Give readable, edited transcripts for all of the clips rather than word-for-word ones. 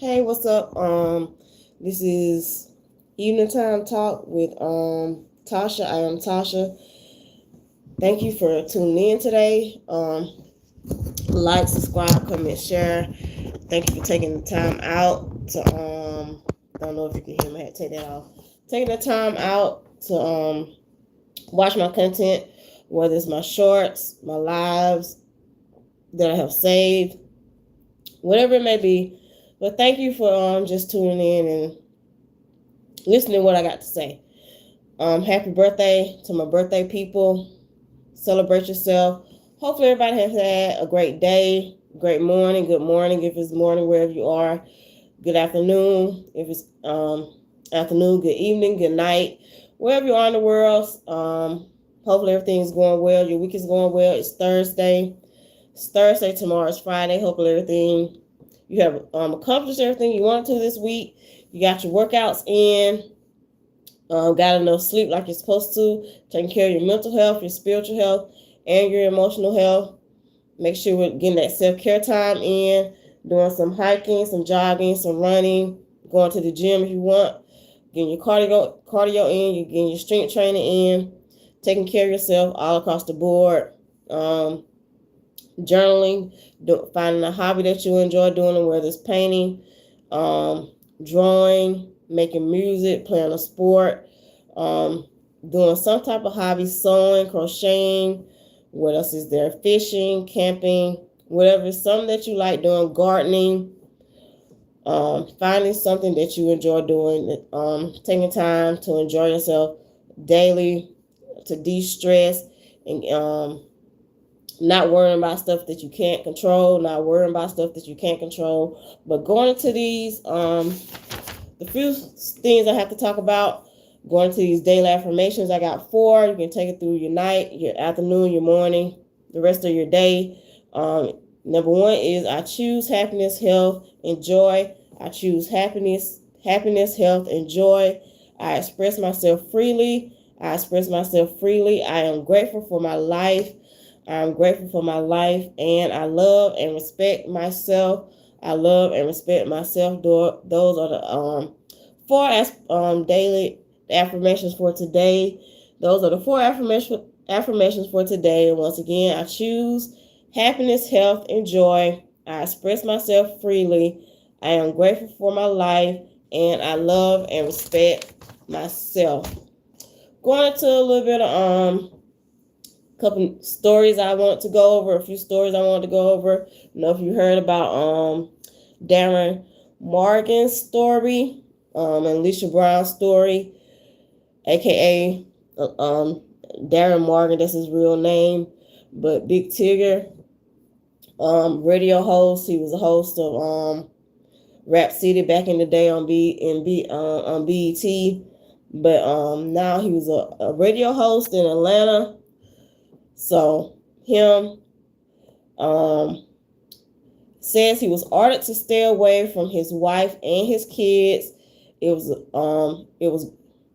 Hey, what's up? This is Evening Time Talk with Tasha. I am Tasha. Thank you for tuning in today. Like, subscribe, comment, share. Thank you for taking the time out to I don't know if you can hear me. I had to take that off. Taking the time out to watch my content, whether it's my shorts, my lives that I have saved, whatever it may be. But thank you for just tuning in and listening to what I got to say. Happy birthday to my birthday people. Celebrate yourself. Hopefully everybody has had a great day, great morning, good morning if it's morning wherever you are. Good afternoon if it's afternoon, good evening, good night. Wherever you are in the world, hopefully everything's going well. Your week is going well. It's Thursday. It's Thursday, tomorrow is Friday. Hopefully everything you have accomplished everything you wanted to this week. You got your workouts in. Got enough sleep like you're supposed to, taking care of your mental health, your spiritual health, and your emotional health. Make sure we're getting that self-care time in, doing some hiking, some jogging, some running, going to the gym if you want, getting your cardio in, you're getting your strength training in, taking care of yourself all across the board. Journaling, finding a hobby that you enjoy doing, whether it's painting, drawing, making music, playing a sport, doing some type of hobby, sewing, crocheting. What else is there? Fishing, camping, whatever. Something that you like doing, gardening. Finding something that you enjoy doing. Taking time to enjoy yourself daily, to de-stress, and not worrying about stuff that you can't control, not worrying about stuff that you can't control. But going into these, the few things I have to talk about, going to these daily affirmations, I got 4. You can take it through your night, your afternoon, your morning, the rest of your day. Number 1 is I choose happiness, health, and joy. I choose happiness, health, and joy. I express myself freely. I express myself freely. I am grateful for my life. I'm grateful for my life, and I love and respect myself. I love and respect myself. Those are the 4 daily affirmations for today. Those are the 4 affirmations for today. And once again, I choose happiness, health, and joy. I express myself freely. I am grateful for my life, and I love and respect myself. Going into a little bit of couple stories I want to go over, a few stories I want to go over. I don't know if you heard about Darren Morgan's story, and Alicia Brown's story, aka Darren Morgan, that's his real name, but Big Tigger, radio host. He was a host of Rap City back in the day on BET, but now he was a radio host in Atlanta. So him says he was ordered to stay away from his wife and his kids. It was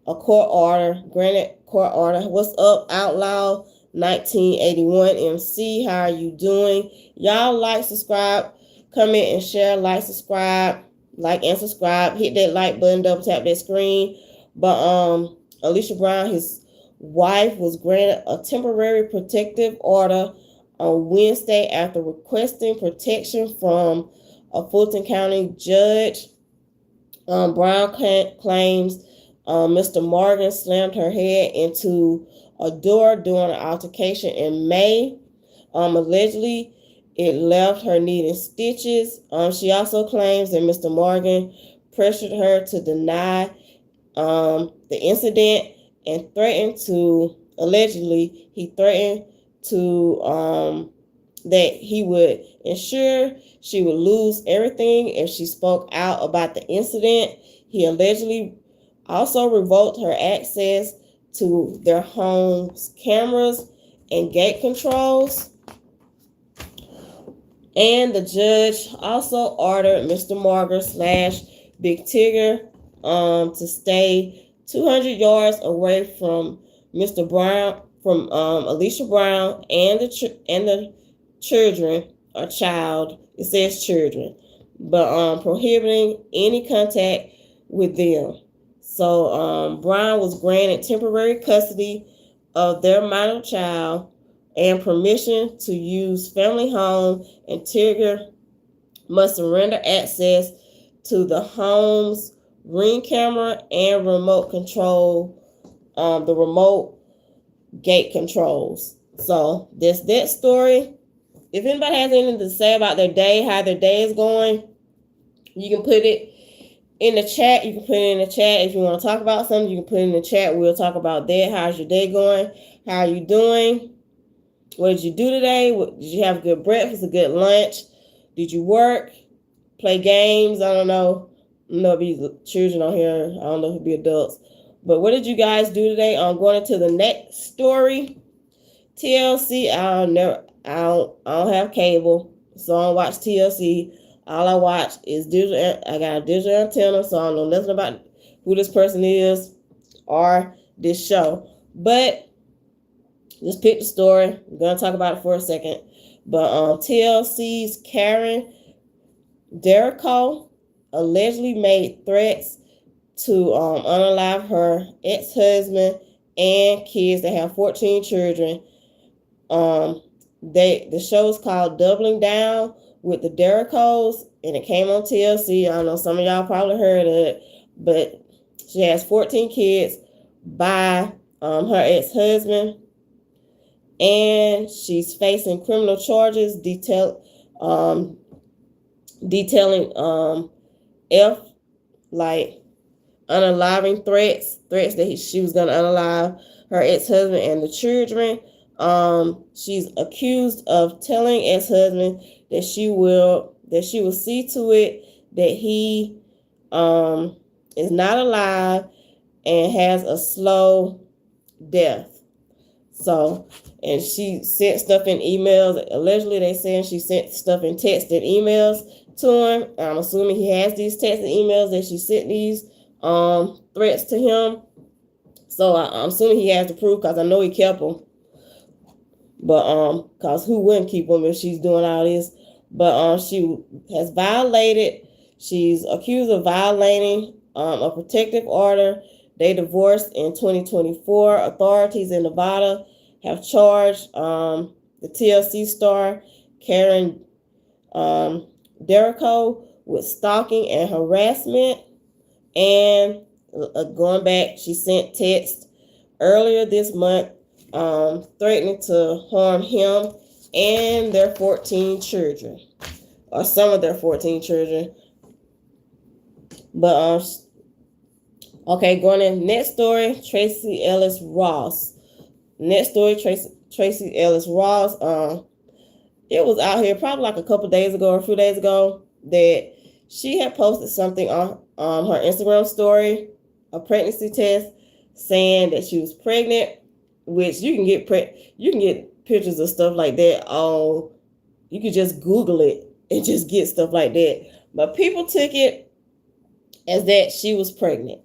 a court order, granted court order. What's up, Outlaw 1981 MC? How are you doing? Y'all like, subscribe, comment, and share. Like, subscribe, and subscribe. Hit that like button, double tap that screen. But Alicia Brown, his wife, was granted a temporary protective order on Wednesday after requesting protection from a Fulton County judge. Brown claims Mr. Morgan slammed her head into a door during an altercation in May. Allegedly, it left her needing stitches. She also claims that Mr. Morgan pressured her to deny the incident and he threatened to that he would ensure she would lose everything if she spoke out about the incident. He allegedly also revoked her access to their home's cameras and gate controls. And the judge also ordered Mr. Morgan / Big Tigger to stay 200 yards away from Mr. Brown, from Alicia Brown and the children or child. It says children. but prohibiting any contact with them. So Brian was granted temporary custody of their minor child and permission to use family home, and Tigger must surrender access to the home's Ring camera and remote control, the remote gate controls. So that's that story. If anybody has anything to say about their day, how their day is going, you can put it in the chat. You can put it in the chat. If you want to talk about something, you can put it in the chat. We'll talk about that. How's your day going? How are you doing? What did you do today? Did you have a good breakfast, a good lunch? Did you work? Play games? I don't know. I don't know if it be children on here. I don't know if it be adults. But what did you guys do today? I'm going into the next story. TLC, I don't have cable, so I don't watch TLC. All I watch is digital. I got a digital antenna, so I don't know nothing about who this person is or this show. But just pick the story. I'm gonna talk about it for a second. But TLC's Karen Derrico allegedly made threats to unalive her ex-husband and kids. They have 14 children. The show is called Doubling Down with the Derricos, and it came on TLC. I don't know, some of y'all probably heard of it, but she has 14 kids by her ex-husband, and she's facing criminal charges detailing like unaliving threats that she was going to unalive her ex-husband and the children. She's accused of telling ex-husband that she will see to it that he is not alive and has a slow death. So, and she sent stuff in emails. Allegedly, they saying she sent stuff in text and emails to him. I'm assuming he has these text and emails that she sent these threats to him. So I'm assuming he has the proof, because I know he kept them. But because who wouldn't keep them if she's doing all this? But she has violated. She's accused of violating a protective order. They divorced in 2024. Authorities in Nevada have charged the TLC star Karen Derrico with stalking and harassment. And going back, she sent text earlier this month threatening to harm him and their 14 children, or some of their 14 children. But okay, going in next story, Tracee Ellis Ross. Next story, Tracee Ellis Ross. It was out here probably like a couple days ago or a few days ago that she had posted something on her Instagram story, a pregnancy test, saying that she was pregnant. Which you can get pictures of stuff like that. You can just Google it and just get stuff like that. But people took it as that she was pregnant.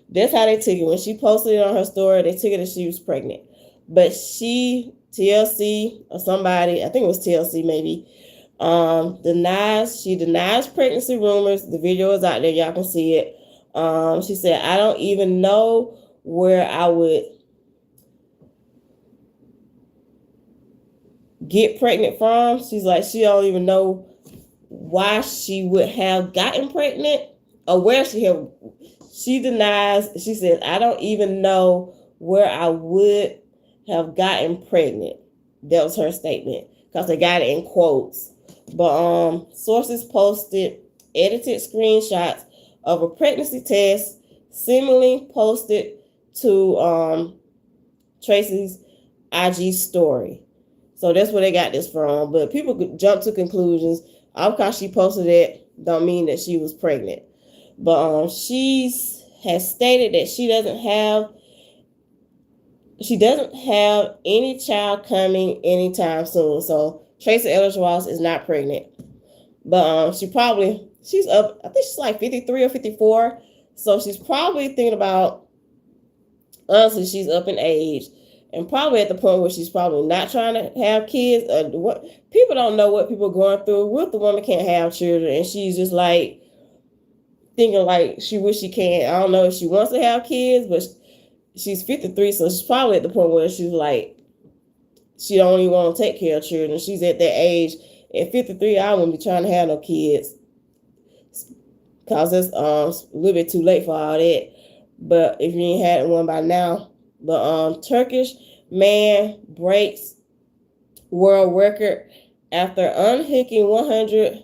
That's how they took it. When she posted it on her story, they took it as she was pregnant. But TLC or somebody, I think it was TLC maybe, denies pregnancy rumors. The video is out there. Y'all can see it. She said, I don't even know where I would get pregnant from. She's like, she don't even know why she would have gotten pregnant or where she denies. She says, I don't even know where I would have gotten pregnant. That was her statement, because they got it in quotes. But sources posted edited screenshots of a pregnancy test seemingly posted to Tracee's IG story. So that's where they got this from. But people jump to conclusions. All because she posted it don't mean that she was pregnant. But she has stated that she doesn't have any child coming anytime soon. So Tracee Ellis Ross is not pregnant. But she's up, I think she's like 53 or 54. So she's probably thinking about, honestly, she's up in age. and probably at the point where she's probably not trying to have kids. What people don't know what people are going through. What if the woman can't have children and she's just like thinking like she wish she can. I don't know if she wants to have kids, but she's 53, so she's probably at the point where she's like she don't even want to take care of children. She's at that age. At 53, I wouldn't be trying to have no kids because it's a little bit too late for all that. But if you ain't had one by now, the Turkish man breaks world record after unhooking 100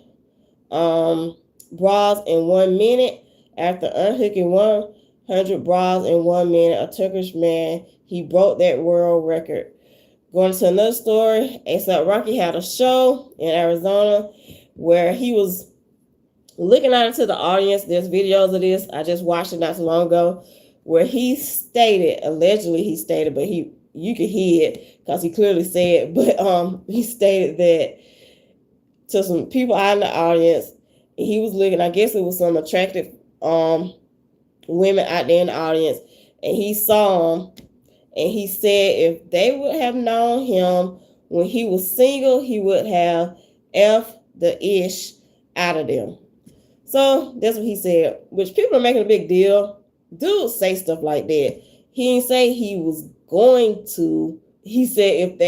bras in 1 minute. After unhooking 100 bras in 1 minute, a Turkish man, he broke that world record. Going to another story, A$AP Rocky had a show in Arizona where he was looking out into the audience. There's videos of this. I just watched it not so long ago, where he stated, allegedly he stated, but you could hear it because he clearly said, but he stated that to some people out in the audience, he was looking, I guess it was some attractive women out there in the audience, and he saw them, and he said if they would have known him when he was single, he would have F the ish out of them. So that's what he said, which people are making a big deal. Dudes say stuff like that. He didn't say he was going to. He said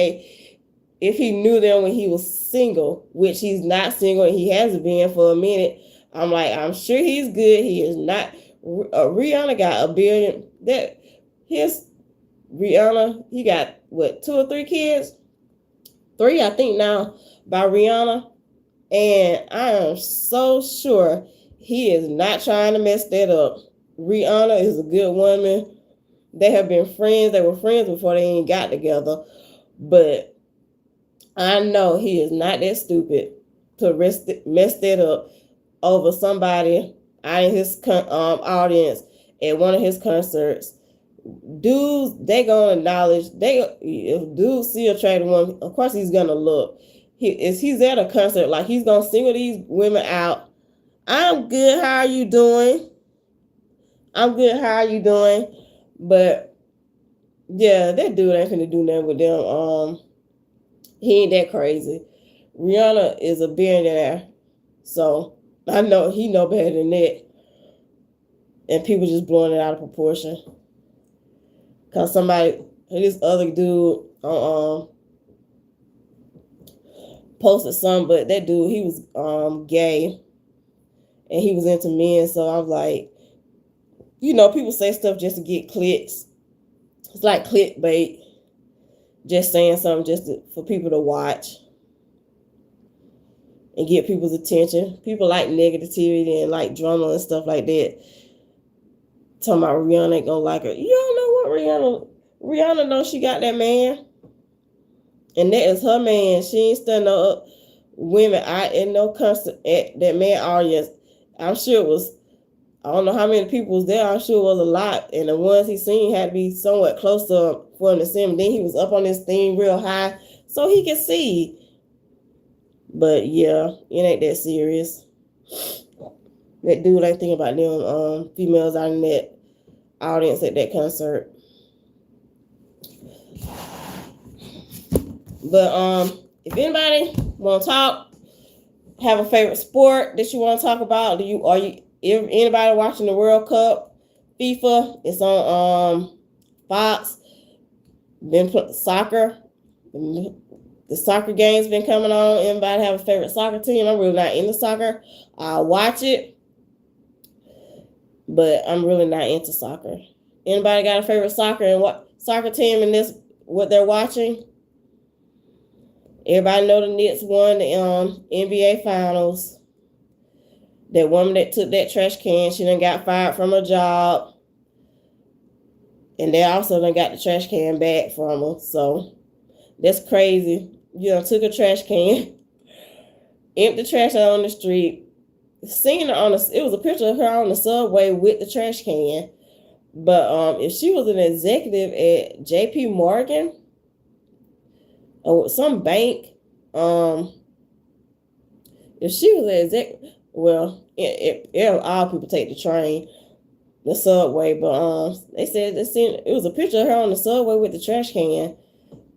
if he knew them when he was single, which he's not single and he hasn't been for a minute. I'm like, I'm sure he's good. He is not. Rihanna got $1 billion. Rihanna, he got what, 2 or 3 kids? 3, I think now, by Rihanna. And I am so sure he is not trying to mess that up. Rihanna is a good woman. They have been friends. They were friends before they ain't got together. But I know he is not that stupid to mess that up over somebody out in his audience at one of his concerts. Dudes, they gonna acknowledge, if dudes see a attractive woman, of course he's gonna look. He's at a concert, like he's gonna single these women out. I'm good, how are you doing? I'm good, how are you doing? But yeah, that dude ain't finna do nothing with them. He ain't that crazy. Rihanna is a billionaire, so I know he know better than that. And people just blowing it out of proportion. Cause this other dude posted something, but that dude, he was gay and he was into men. So I was like, people say stuff just to get clicks. It's like clickbait, just saying something just for people to watch and get people's attention. People like negativity and like drama and stuff like that. Talking about Rihanna ain't gonna like her. You don't know what Rihanna knows she got that man. And that is her man. She ain't standing up women out in no concert at that man audience. I'm sure it was, I don't know how many people was there. I'm sure it was a lot. And the ones he seen had to be somewhat close to him for him to see him. Then he was up on this thing real high so he could see. But yeah, it ain't that serious. That dude ain't thinking about them females out in that audience at that concert. But if anybody want to talk, have a favorite sport that you want to talk about, anybody watching the World Cup, FIFA? It's on Fox. Been soccer. The soccer game's been coming on. Anybody have a favorite soccer team? I'm really not into soccer. I watch it, but I'm really not into soccer. Anybody got a favorite soccer team in this? What they're watching? Everybody know the Knicks won the NBA Finals. That woman that took that trash can, she done got fired from her job. And they also done got the trash can back from her. So that's crazy. You done took a trash can, emptied the trash out on the street, seen her it was a picture of her on the subway with the trash can. But if she was an executive at JP Morgan or some bank, if she was an executive, well, all people take the train. the subway, but they said it was a picture of her on the subway with the trash can.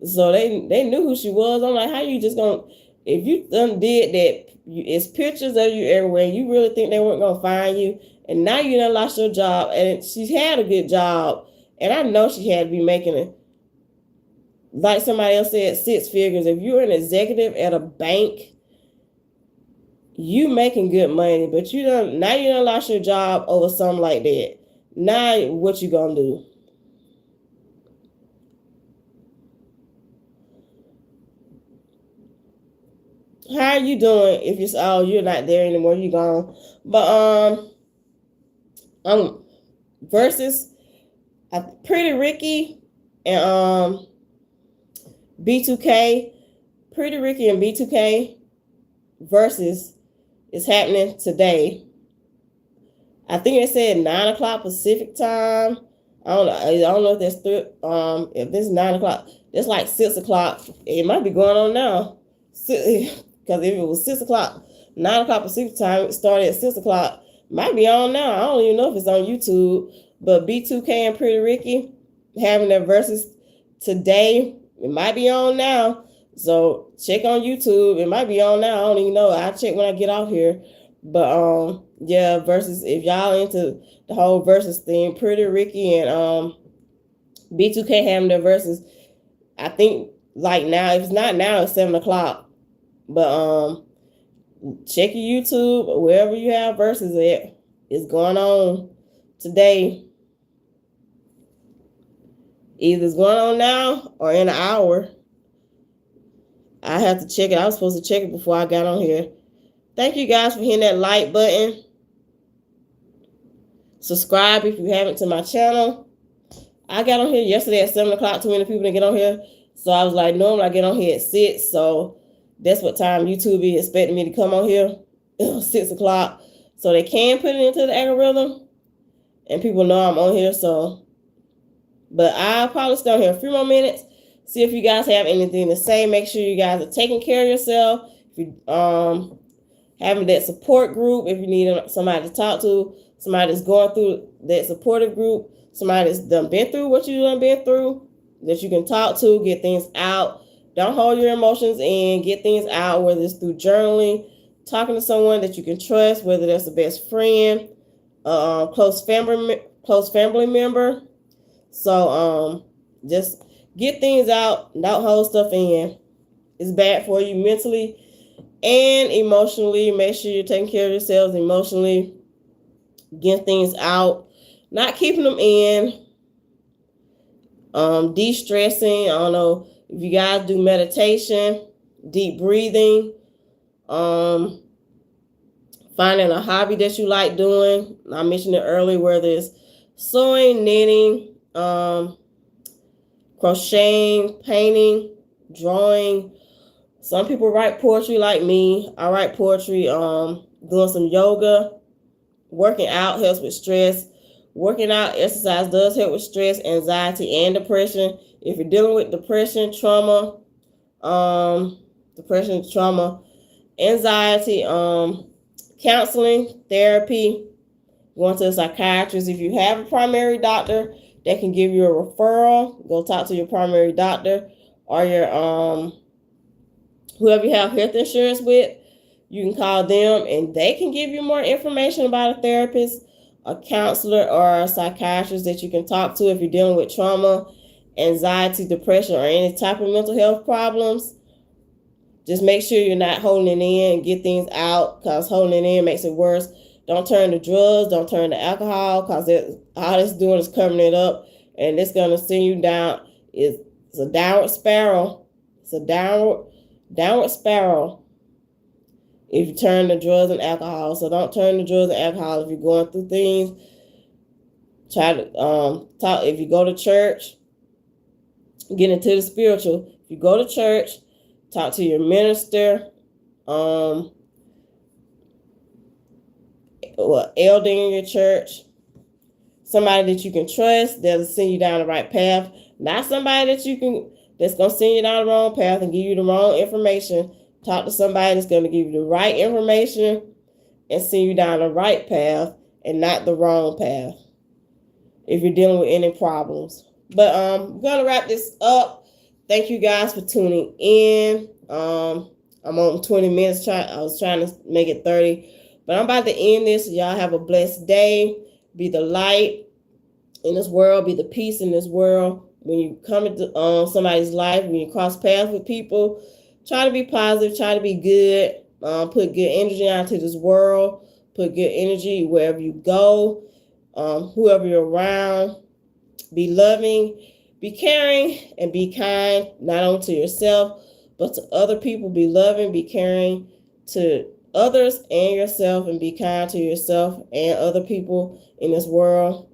So they knew who she was. I'm like, how you just gonna, if you done did that, it's pictures of you everywhere. You really think they weren't gonna find you? And now you done lost your job. And she had a good job, and I know she had to be making it, like somebody else said, 6 figures. If you're an executive at a bank, you making good money, but you done lost your job over something like that. Now what you gonna do? How are you doing if you're not there anymore, you gone? But versus Pretty Ricky and B2K. Pretty Ricky and B2K versus is happening today. I think it said 9 o'clock Pacific time. I don't know if that's if this is 9 o'clock. It's like 6 o'clock. It might be going on now. Because if it was 6 o'clock, 9 o'clock Pacific time, it started at 6 o'clock. Might be on now. I don't even know if it's on YouTube. But B2K and Pretty Ricky having their verses today. It might be on now. So check on YouTube. It might be on now. I don't even know. I'll check when I get off here. But yeah, versus, if y'all into the whole versus thing, Pretty Ricky and B2K having their verses. I think like now, if it's not now, it's 7 o'clock. But check your YouTube, wherever you have verses at. It's going on today. Either it's going on now or in an hour. I have to check it. I was supposed to check it before I got on here. Thank you guys for hitting that like button. Subscribe if you haven't to my channel. I got on here yesterday at 7 o'clock. Too many people to get on here. So I was like, normally I get on here at 6. So that's what time YouTube is expecting me to come on here. 6 o'clock. So they can put it into the algorithm. And people know I'm on here. So, but I'll probably stay on here a few more minutes. See if you guys have anything to say. Make sure you guys are taking care of yourself. If you having that support group, if you need somebody to talk to, somebody that's going through that supportive group, somebody that's done been through what you done been through, that you can talk to, get things out. Don't hold your emotions in. Get things out, whether it's through journaling, talking to someone that you can trust, whether that's a best friend, close family member. So just get things out. Don't hold stuff in. It's bad for you mentally and emotionally. Make sure you're taking care of yourselves emotionally. Get things out. Not keeping them in. De-stressing. I don't know if you guys do meditation, deep breathing, finding a hobby that you like doing. I mentioned it earlier, whether it's sewing, knitting, crocheting, painting, drawing. Some people write poetry like me. I write poetry, doing some yoga. Working out helps with stress. Working out, exercise does help with stress, anxiety, and depression. If you're dealing with depression, trauma, anxiety, counseling, therapy, going to a psychiatrist. If you have a primary doctor, they can give you a referral. Go talk to your primary doctor or your whoever you have health insurance with. You can call them and they can give you more information about a therapist, a counselor, or a psychiatrist that you can talk to if you're dealing with trauma, anxiety, depression, or any type of mental health problems. Just make sure you're not holding it in and get things out, because holding it in makes it worse. Don't turn to drugs. Don't turn to alcohol, because all it's doing is covering it up, and it's going to send you down. It's a downward spiral. It's a downward spiral if you turn to drugs and alcohol. So don't turn to drugs and alcohol if you're going through things. Try to talk. If you go to church, get into the spiritual. If you go to church, talk to your minister, elder in your church, somebody that you can trust that'll send you down the right path. Not somebody that's gonna send you down the wrong path and give you the wrong information. Talk to somebody that's gonna give you the right information and send you down the right path and not the wrong path. if you're dealing with any problems. But I'm gonna wrap this up. Thank you guys for tuning in. I'm on 20 minutes. I was trying to make it 30, but I'm about to end this. Y'all have a blessed day. Be the light in this world. Be the peace in this world. When you come into somebody's life, when you cross paths with people, try to be positive. Try to be good. Put good energy out to this world. Put good energy wherever you go. Whoever you're around. Be loving, be caring, and be kind, not only to yourself, but to other people. Be loving, be caring to others and yourself, and be kind to yourself and other people in this world.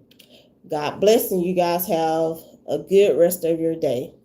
God bless, and you guys have a good rest of your day.